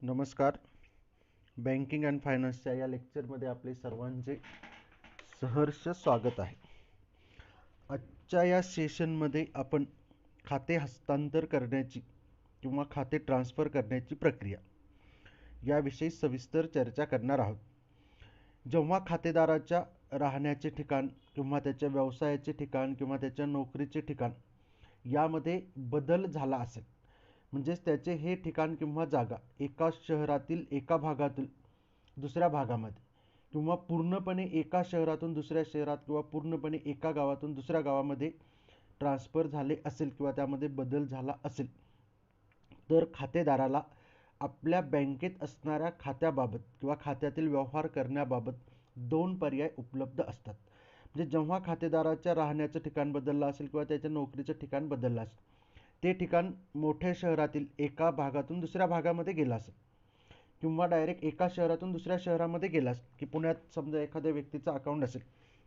नमस्कार. Banking and फायनान्सच्या या लेक्चरमध्ये आपले सर्वांचे सहर्ष स्वागत आहे. आजच्या या सेशनमध्ये आपण खाते हस्तांतर करण्याची किंवा खाते ट्रान्सफर करण्याची प्रक्रिया याविषयी सविस्तर चर्चा करणार आहोत. जेव्हा खातेदाराच्या राहण्याचे ठिकाण किंवा त्याच्या व्यवसायाचे ठिकाण किंवा त्याच्या नोकरीचे ठिकाण यामध्ये बदल झाला असेल, म्हणजेच त्याचे हे ठिकाण किंवा जागा एका शहरातील एका भागातील दुसऱ्या भागामध्ये किंवा पूर्णपणे एका शहरातून दुसऱ्या शहरात किंवा पूर्णपणे एका गावातून दुसऱ्या गावामध्ये ट्रान्सफर झाले असेल किंवा त्यामध्ये बदल झाला असेल, तर खातेदाराला आपल्या बँकेत असणाऱ्या खात्याबाबत किंवा खात्यातील व्यवहार करण्याबाबत दोन पर्याय उपलब्ध असतात. म्हणजे जेव्हा खातेदाराच्या राहण्याचं ठिकाण बदललं असेल किंवा त्याच्या नोकरीचं ठिकाण बदललं असेल, ते ठिकाण मोठ्या शहरातील एका भागातून दुसऱ्या भागामध्ये गेलं असेल किंवा डायरेक्ट एका शहरातून दुसऱ्या शहरामध्ये गेला असेल, की पुण्यात समजा एखाद्या व्यक्तीचं अकाउंट असेल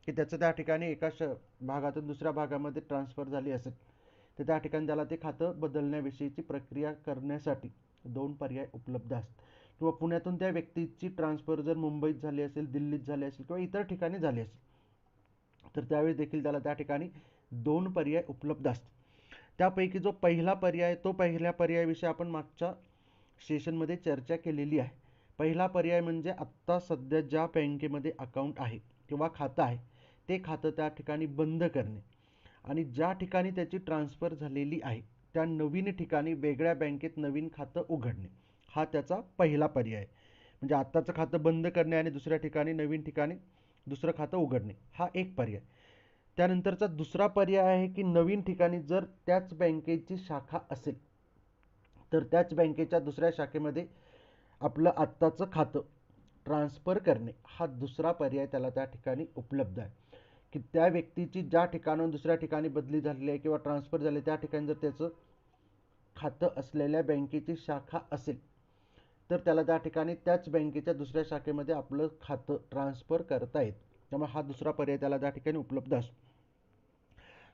की त्याचं त्या ठिकाणी एका भागातून दुसऱ्या भागामध्ये ट्रान्सफर झाली असेल, तर त्या ठिकाणी त्याला ते खातं बदलण्याविषयीची प्रक्रिया करण्यासाठी दोन पर्याय उपलब्ध असतात. किंवा पुण्यातून त्या व्यक्तीची ट्रान्सफर जर मुंबईत झाली असेल, दिल्लीत झाली असेल किंवा इतर ठिकाणी झाली असेल, तर त्यावेळी देखील त्याला त्या ठिकाणी दोन पर्याय उपलब्ध असतात. त्यापैकी जो पहिला पर्याय, तो पहिल्या पर्यायाविषयी आपण मागच्या सेशनमध्ये चर्चा केलेली आहे. पहिला पर्याय म्हणजे आत्ता सध्या ज्या बँकेमध्ये अकाउंट आहे किंवा खातं आहे, ते खातं त्या ठिकाणी बंद करणे आणि ज्या ठिकाणी त्याची ट्रान्सफर झालेली आहे त्या नवीन ठिकाणी वेगळ्या बँकेत नवीन खातं उघडणे, हा त्याचा पहिला पर्याय आहे. म्हणजे आत्ताचं खातं बंद करणे आणि दुसऱ्या ठिकाणी नवीन ठिकाणी दुसरं खातं उघडणे, हा एक पर्याय. त्यानंतरचा दुसरा पर्याय आहे की नवीन ठिकाणी जर त्याच बँकेची शाखा असेल, तर त्याच बँकेच्या दुसऱ्या शाखेमध्ये आपलं आत्ताचं खातं ट्रान्सफर करणे, हा दुसरा पर्याय त्याला त्या ठिकाणी उपलब्ध आहे. की त्या व्यक्तीची ज्या ठिकाणाहून दुसऱ्या ठिकाणी बदली झालेली आहे किंवा ट्रान्सफर झाले, त्या ठिकाणी जर त्याचं खातं असलेल्या बँकेची शाखा असेल, तर त्याला त्या ठिकाणी त्याच बँकेच्या दुसऱ्या शाखेमध्ये आपलं खातं ट्रान्सफर करता येतं. त्यामुळे हा दुसरा पर्याय त्याला त्या ठिकाणी उपलब्ध असतो.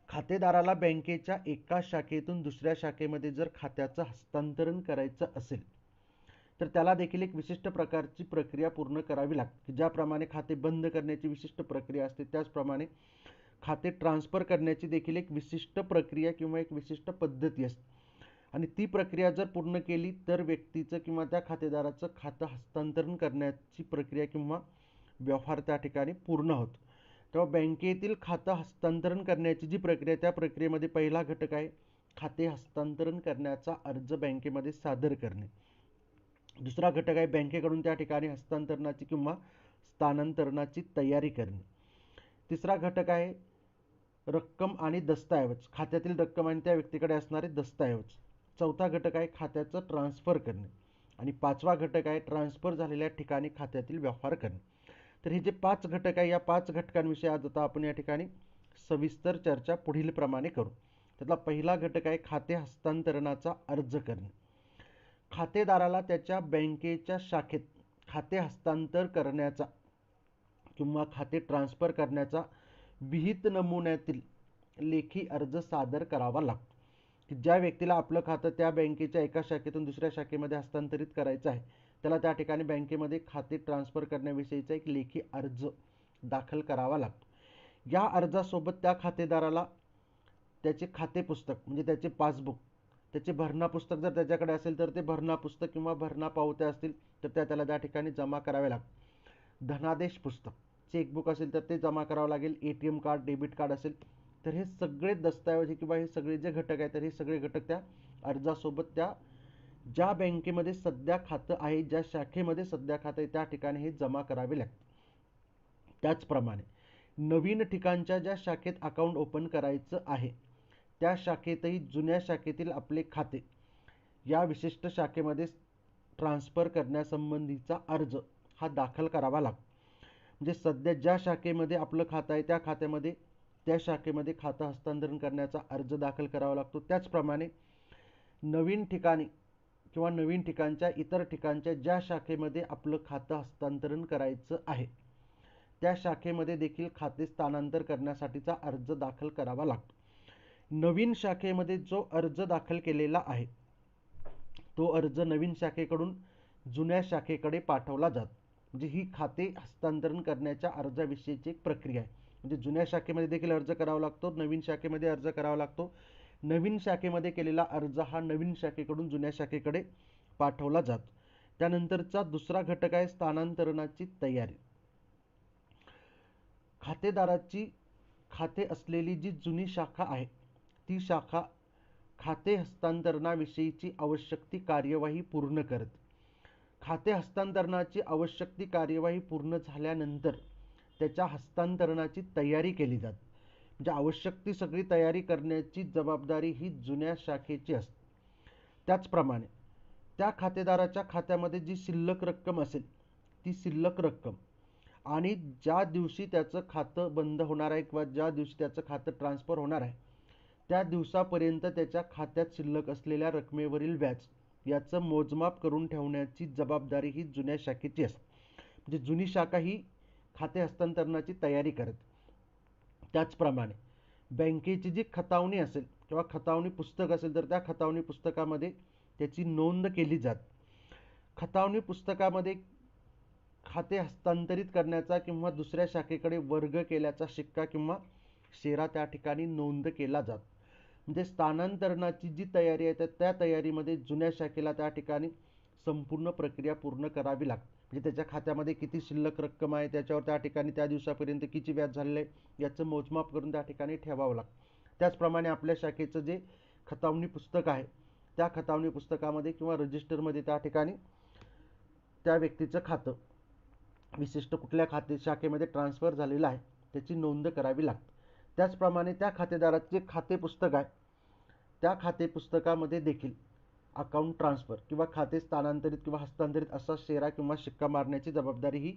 खातेदाराला बँकेच्या एका शाखेतून दुसऱ्या शाखेमध्ये जर खात्याचं हस्तांतरण करायचं असेल, तर त्याला देखील एक विशिष्ट प्रकारची प्रक्रिया पूर्ण करावी लागते. ज्याप्रमाणे खाते बंद करण्याची विशिष्ट प्रक्रिया असते, त्याचप्रमाणे खाते ट्रान्सफर करण्याची देखील एक विशिष्ट प्रक्रिया किंवा एक विशिष्ट पद्धती असते. आणि ती प्रक्रिया जर पूर्ण केली तर व्यक्तीचं किंवा त्या खातेदाराचं खातं हस्तांतरण करण्याची प्रक्रिया किंवा व्यवहार त्या ठिकाणी पूर्ण होतो. तेव्हा बँकेतील खातं हस्तांतरण करण्याची जी प्रक्रिया, त्या प्रक्रियेमध्ये पहिला घटक आहे खाते हस्तांतरण करण्याचा अर्ज बँकेमध्ये सादर करणे. दुसरा घटक आहे बँकेकडून त्या ठिकाणी हस्तांतरणाची किंवा स्थानांतरणाची तयारी करणे. तिसरा घटक आहे रक्कम आणि दस्तऐवज, खात्यातील रक्कम आणि त्या व्यक्तीकडे असणारे दस्तऐवज. चौथा घटक आहे खात्याचं ट्रान्सफर करणे आणि पाचवा घटक आहे ट्रान्सफर झालेल्या ठिकाणी खात्यातील व्यवहार करणे. तर हे जे पाच घटक आहे, या पाच घटकांविषयी आज आता आपण या ठिकाणी सविस्तर चर्चा पुढील प्रमाणे करू. त्यातला पहिला घटक आहे खाते हस्तांतरणाचा अर्ज करणे. खातेदाराला त्याच्या बँकेच्या शाखेत खाते हस्तांतर करण्याचा किंवा खाते ट्रान्सफर करण्याचा विहित नमुन्यातील लेखी अर्ज सादर करावा लागतो. की ज्या व्यक्तीला आपलं खातं त्या बँकेच्या एका शाखेतून दुसऱ्या शाखेमध्ये हस्तांतरित करायचं आहे, त्याला त्या ठिकाणी बँकेमध्ये खाते ट्रान्सफर करण्याविषयीचा एक लेखी अर्ज दाखल करावा लागतो. या अर्जासोबत त्या खातेदाराला त्याचे खाते पुस्तक म्हणजे त्याचे पासबुक, त्याचे भरणा पुस्तक जर त्याच्याकडे असेल तर ते भरणा पुस्तक किंवा भरणा पावत्या असतील तर त्याला त्या ठिकाणी जमा करावे लागतात. धनादेश पुस्तक, चेकबुक असेल तर ते जमा करावं लागेल. ATM कार्ड, डेबिट कार्ड असेल तर हे सगळे दस्तऐवज किंवा हे सगळे जे घटक आहेत, तर हे सगळे घटक त्या अर्जासोबत त्या ज्या बँकेमध्ये सध्या खातं आहे, ज्या शाखेमध्ये सध्या खातं आहे, त्या ठिकाणी हे जमा करावे लागते. त्याचप्रमाणे नवीन ठिकाणच्या ज्या शाखेत अकाउंट ओपन करायचं आहे, त्या शाखेतही जुन्या शाखेतील आपले खाते या विशिष्ट शाखेमध्ये ट्रान्सफर करण्यासंबंधीचा अर्ज हा दाखल करावा लागतो. म्हणजे सध्या ज्या शाखेमध्ये आपलं खातं आहे, त्या खात्यामध्ये त्या शाखेमध्ये खातं हस्तांतरण करण्याचा अर्ज दाखल करावा लागतो. त्याचप्रमाणे नवीन ठिकाणी किंवा नवीन ठिकाणच्या इतर ठिकाणच्या ज्या शाखेमध्ये आपलं खातं हस्तांतरण करायचं आहे, त्या शाखेमध्ये देखील खाते स्थानांतर करण्यासाठीचा अर्ज दाखल करावा लागतो. नवीन शाखेमध्ये जो अर्ज दाखल केलेला आहे, तो अर्ज नवीन शाखेकडून जुन्या शाखेकडे पाठवला जातो. म्हणजे ही खाते हस्तांतरण करण्याच्या अर्जाविषयीची एक प्रक्रिया आहे. म्हणजे जुन्या शाखेमध्ये देखील अर्ज करावा लागतो, नवीन शाखेमध्ये अर्ज करावा लागतो. नवीन शाखेमध्ये केलेला अर्ज हा नवीन शाखेकडून जुन्या शाखेकडे पाठवला जातो. त्यानंतरचा दुसरा घटक आहे स्थानांतरणाची तयारी. खातेदाराची खाते असलेली जी जुनी शाखा आहे ती शाखा खाते हस्तांतरणाविषयीची आवश्यक ती कार्यवाही पूर्ण करते. खाते हस्तांतरणाची आवश्यक ती कार्यवाही पूर्ण झाल्यानंतर त्याच्या हस्तांतरणाची तयारी केली जाते. म्हणजे आवश्यक ती सगळी तयारी करण्याची जबाबदारी ही जुन्या शाखेची असते. त्याचप्रमाणे त्या खातेदाराच्या खात्यामध्ये जी शिल्लक रक्कम असेल ती शिल्लक रक्कम आणि ज्या दिवशी त्याचं खातं बंद होणार आहे किंवा ज्या दिवशी त्याचं खातं ट्रान्सफर होणार आहे त्या दिवसापर्यंत त्याच्या खात्यात शिल्लक असलेल्या रकमेवरील व्याज याचं मोजमाप करून ठेवण्याची जबाबदारी ही जुन्या शाखेची असते. म्हणजे जुनी शाखा ही खाते हस्तांतरणाची तयारी करते. त्याचप्रमाणे बँकेची जी खतावणी असेल किंवा खतावणी पुस्तक असेल तर त्या खतावणी पुस्तकामध्ये त्याची नोंद केली जाते. खतावणी पुस्तकामध्ये खाते हस्तांतरित करण्याचा किंवा दुसऱ्या शाखेकडे वर्ग केल्याचा शिक्का किंवा शेरा त्या ठिकाणी नोंद केला जातो. म्हणजे स्थानांतरणाची जी तयारी आहे त्या तयारीमध्ये जुन्या शाखेला त्या ठिकाणी संपूर्ण प्रक्रिया पूर्ण करावी लागते. म्हणजे त्याच्या खात्यामध्ये किती शिल्लक रक्कम आहे त्याच्यावर त्या ठिकाणी त्या दिवसापर्यंत किती व्याज झालेलं आहे याचं मोजमाप करून त्या ठिकाणी ठेवावं लागतं. त्याचप्रमाणे आपल्या शाखेचं जे खतावणी पुस्तक आहे त्या खतावणी पुस्तकामध्ये किंवा रजिस्टरमध्ये त्या ठिकाणी त्या व्यक्तीचं खातं विशिष्ट कुठल्या खाते शाखेमध्ये ट्रान्सफर झालेलं आहे त्याची नोंद करावी लागते. त्याचप्रमाणे त्या खातेदाराचे जे खाते पुस्तक आहे त्या खाते पुस्तकामध्ये देखील अकाउंट ट्रान्सफर किंवा खाते स्थानांतरित किंवा हस्तांतरित असा शेरा किंवा शिक्का मारण्याची जबाबदारी ही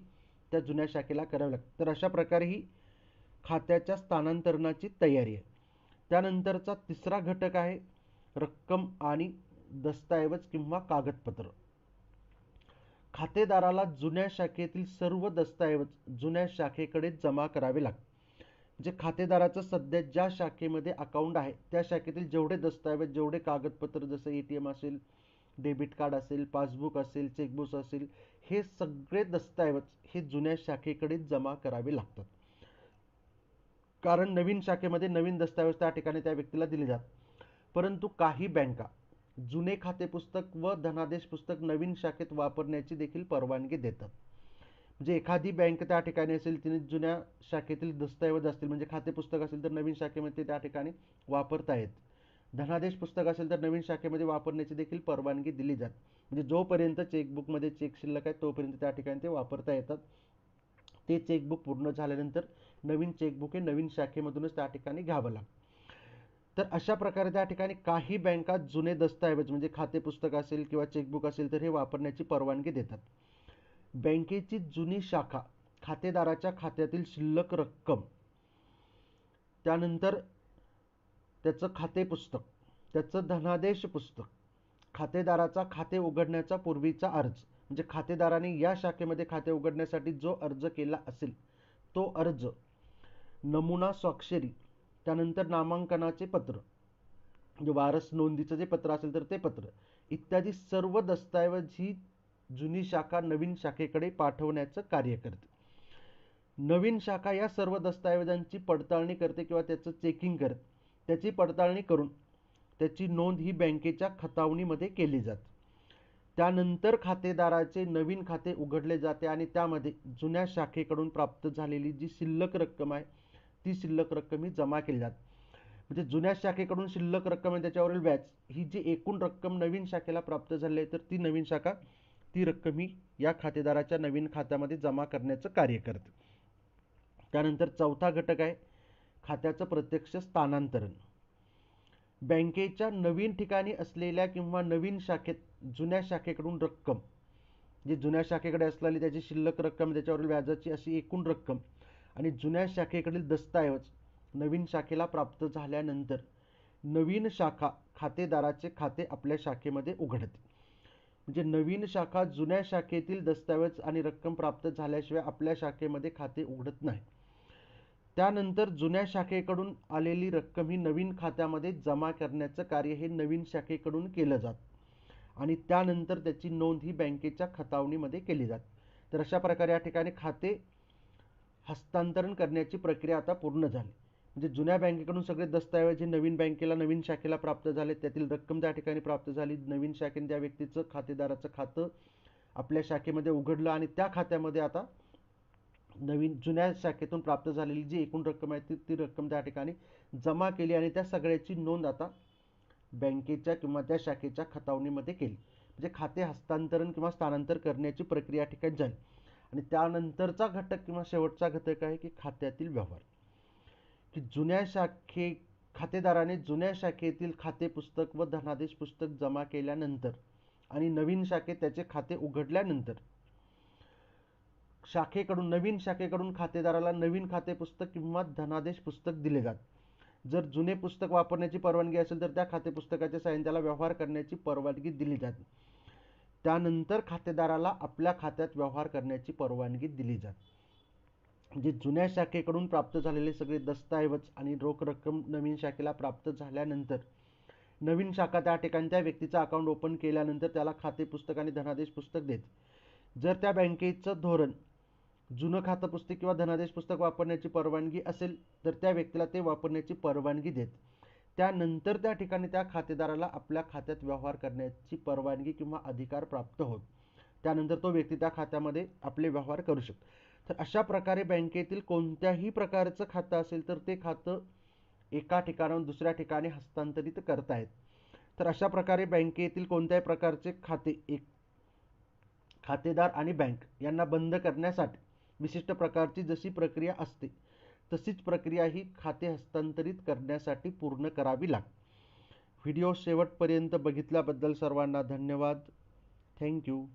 त्या जुन्या शाखेला करावी लागते. तर अशा प्रकारे ही खात्याच्या स्थानांतरणाची तयारी आहे. त्यानंतरचा तिसरा घटक आहे रक्कम आणि दस्तऐवज किंवा कागदपत्र. खातेदाराला जुन्या शाखेतील सर्व दस्तऐवज जुन्या शाखेकडे जमा करावे लागतात. म्हणजे खातेदाराचं सध्या ज्या शाखेमध्ये अकाउंट आहे त्या शाखेतील जेवढे दस्तऐवज जेवढे कागदपत्र जसं ATM असेल, डेबिट कार्ड असेल, पासबुक असेल, चेकबुक असेल हे सगळे दस्तऐवज हे जुन्या शाखेकडे जमा करावे लागतात. कारण नवीन शाखेमध्ये नवीन दस्तऐवज त्या ठिकाणी त्या व्यक्तीला दिले जातात. परंतु काही बँका जुने खाते पुस्तक व धनादेश पुस्तक नवीन शाखेत वापरण्याची देखील परवानगी देतात. म्हणजे एखादी बँक त्या ठिकाणी असेल तिने जुन्या शाखेतील दस्तऐवज असतील म्हणजे खाते पुस्तक असेल तर नवीन शाखेमध्ये त्या ठिकाणी वापरता येत. धनादेश पुस्तक असेल तर नवीन शाखेमध्ये वापरण्याची देखील परवानगी दिली जाते. म्हणजे जोपर्यंत चेकबुकमध्ये चेक शिल्लक आहे तोपर्यंत त्या ठिकाणी ते वापरता येतात. ते चेकबुक पूर्ण झाल्यानंतर नवीन चेकबुक हे नवीन शाखेमधूनच त्या ठिकाणी घ्यावं लागतं. तर अशा प्रकारे त्या ठिकाणी काही बँका जुने दस्तऐवज म्हणजे खाते पुस्तक असेल किंवा चेकबुक असेल तर हे वापरण्याची परवानगी देतात. बँकेची जुनी शाखा खातेदाराच्या खात्यातील शिल्लक रक्कम त्यानंतर त्याचं खाते पुस्तक त्याचं धनादेश पुस्तक खातेदाराचा खाते उघडण्याचा पूर्वीचा अर्ज म्हणजे खातेदाराने या शाखेमध्ये खाते उघडण्यासाठी जो अर्ज केला असेल तो अर्ज, नमुना स्वाक्षरी, त्यानंतर नामांकनाचे पत्र म्हणजे वारस नोंदीचं जे पत्र असेल तर ते पत्र इत्यादी सर्व दस्तऐवज ही जुनी शाखा नवीन शाखेकडे पाठवण्याचं कार्य करते. नवीन शाखा या सर्व दस्तऐवजांची पडताळणी करते किंवा त्याचं चेकिंग करते. त्याची पडताळणी करून त्याची नोंद ही बँकेच्या खतावणीमध्ये केली जाते. त्यानंतर खातेदाराचे नवीन खाते उघडले जाते आणि त्यामध्ये जुन्या शाखेकडून प्राप्त झालेली जी शिल्लक रक्कम आहे ती शिल्लक रक्कम ही जमा केली जाते. म्हणजे जुन्या शाखेकडून शिल्लक रक्कम आहे त्याच्यावरील व्याज ही जी एकूण रक्कम नवीन शाखेला प्राप्त झाली आहे तर ती नवीन शाखा ती रक्कम ही या खातेदाराच्या नवीन खात्यामध्ये जमा करण्याचं कार्य करते. त्यानंतर चौथा घटक आहे खात्याचं प्रत्यक्ष स्थानांतरण. बँकेच्या नवीन ठिकाणी असलेल्या किंवा नवीन शाखेत जुन्या शाखेकडून रक्कम जी जुन्या शाखेकडे असलेली त्याची शिल्लक रक्कम त्याच्यावरील व्याजाची अशी एकूण रक्कम आणि जुन्या शाखेकडील दस्तऐवज नवीन शाखेला प्राप्त झाल्यानंतर नवीन शाखा खातेदाराचे खाते आपल्या शाखेमध्ये उघडते. म्हणजे नवीन शाखा जुन्या शाखेतील दस्तऐवज आणि रक्कम प्राप्त झाल्याशिवाय आपल्या शाखेमध्ये खाते उघडत नाही. त्यानंतर जुन्या शाखेकडून आलेली रक्कम ही नवीन खात्यामध्ये जमा करण्याचं कार्य हे नवीन शाखेकडून केलं जातं आणि त्यानंतर त्याची नोंद ही बँकेच्या खतावणीमध्ये केली जाते. तर अशा प्रकारे या ठिकाणी खाते हस्तांतरण करण्याची प्रक्रिया आता पूर्ण झाली. म्हणजे जुन्या बँकेकडून सगळे दस्तऐवज हे नवीन बँकेला, नवीन शाखेला प्राप्त झाले, त्यातील रक्कम त्या ठिकाणी प्राप्त झाली. नवीन शाखेने त्या व्यक्तीचं, खातेदाराचं खातं आपल्या शाखेमध्ये उघडलं आणि त्या खात्यामध्ये आता नवीन जुन्या शाखेतून प्राप्त झालेली जी एकूण रक्कम आहे ती रक्कम त्या ठिकाणी जमा केली आणि त्या सगळ्याची नोंद आता बँकेच्या किंवा त्या शाखेच्या खतावणीमध्ये केली. म्हणजे खाते हस्तांतरण किंवा स्थानांतर करण्याची प्रक्रिया ठिकाणी झाली. आणि त्यानंतरचा घटक किंवा शेवटचा घटक आहे की खात्यातील व्यवहार. की खातेदाराने जुन्या शाखेतील खाते पुस्तक व धनादेश पुस्तक जमा केल्यानंतर आणि नवीन शाखेत त्याचे खाते उघडल्यानंतर नवीन शाखेकडून खातेदाराला नवीन खाते पुस्तक किंवा धनादेश पुस्तक दिले जाते. जर जुने पुस्तक वापरण्याची परवानगी असेल तर त्या खाते पुस्तकाच्या साहाय्याने त्याला व्यवहार करण्याची परवानगी दिली जाते. त्यानंतर खातेदाराला आपल्या खात्यात व्यवहार करण्याची परवानगी दिली जाते. म्हणजे जुन्या शाखेकडून प्राप्त झालेले सगळे दस्तऐवज आणि रोख रक्कम नवीन शाखेला प्राप्त झाल्यानंतर नवीन शाखा त्या ठिकाणी त्या व्यक्तीचं अकाउंट ओपन केल्यानंतर त्याला खाते पुस्तक आणि धनादेश पुस्तक देते. जर त्या बँकेचं धोरण जुनं खातं पुस्तक किंवा धनादेश पुस्तक वापरण्याची परवानगी असेल तर त्या व्यक्तीला ते वापरण्याची परवानगी देते. त्यानंतर त्या ठिकाणी त्या खातेदाराला आपल्या खात्यात व्यवहार करण्याची परवानगी किंवा अधिकार प्राप्त होत. त्यानंतर तो व्यक्ती त्या खात्यामध्ये आपले व्यवहार करू शकतो. तर अशा प्रकारे बँकेतील कोणत्याही प्रकारचं खातं असेल तर ते खातं एका ठिकाणाहून दुसऱ्या ठिकाणी हस्तांतरित करता येत. तर अशा प्रकारे बँकेतील कोणत्याही प्रकारचे खाते खातेदार आणि बँक यांना बंद करण्यासाठी विशिष्ट प्रकारची जशी प्रक्रिया असते तशीच प्रक्रिया ही खाते हस्तांतरित करण्यासाठी पूर्ण करावी लागते. व्हिडिओ शेवटपर्यंत बघितल्याबद्दल सर्वांना धन्यवाद. थँक्यू.